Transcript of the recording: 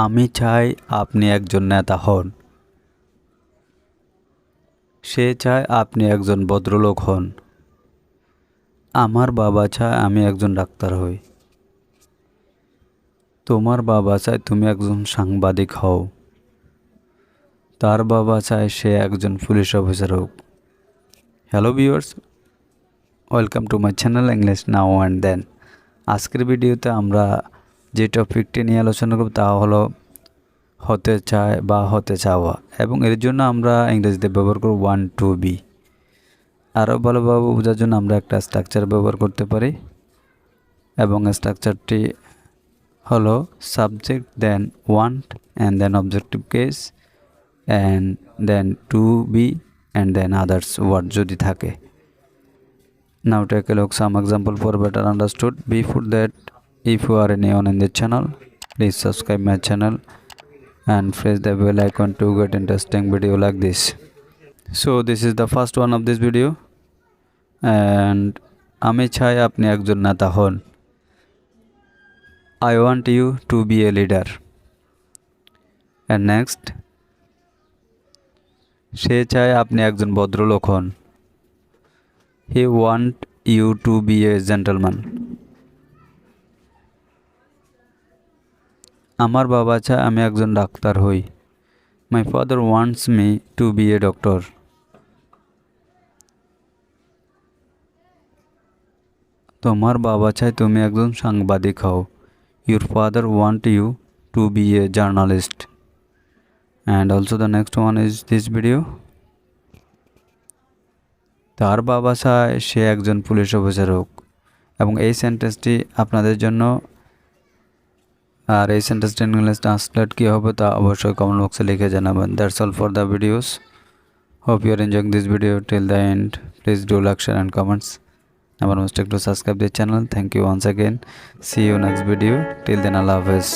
আমি চাই আপনি একজন নেতা হন। সে চায় আপনি একজন ভদ্রলোক হন। আমার বাবা চায় আমি একজন ডাক্তার হই। তোমার বাবা চায় তুমি একজন সাংবাদিক হও। তার বাবা চায় সে একজন পুলিশ অফিসার হোক। Hello viewers, welcome to my channel English now and then. আজকের ভিডিওতে আমরা যে টপিকটি নিয়ে আলোচনা করব তা হলো হতে চায় বা হতে চাওয়া, এবং এর জন্য আমরা ইংরেজিতে ব্যবহার করব ওয়ান টু বি। আরও ভালোভাবে বোঝার জন্য আমরা একটা স্ট্রাকচার ব্যবহার করতে পারি, এবং স্ট্রাকচারটি হলো subject, then want, and then objective case, and then to be, and then others word যদি থাকে। Now take a look some example for better understood. Before that, if you are new on this channel, please subscribe my channel and press the bell icon to get interesting video like this. So this is the first one of this video, and আমি চাই আপনি একজন নেতা হন। I want you to be a leader. And next, সে চায় আপনি একজন ভদ্রলোক হন। He want you to be a gentleman. আমার বাবা চায় আমি একজন ডাক্তার হই। My father wants me to be a doctor. তোমার বাবা চায় তুমি একজন সাংবাদিক হও। Your father want you to be a journalist. And also the next one is this video. তার বাবা চায় সে একজন পুলিশ অফিসার হোক। এবং এই সেন্টেন্সটি আপনাদের জন্য, আর এই সেন্টেন্সটি ইংলিশ ট্রান্সলেট কী হবে তা অবশ্যই কমেন্ট বক্সে লিখে জানাবেন। That's all for the videos. Hope you are enjoying this video till the end. Please do like, share and comments. Never mistake to subscribe the channel. Thank you once again. See you next video. Till then, Allah Hafiz.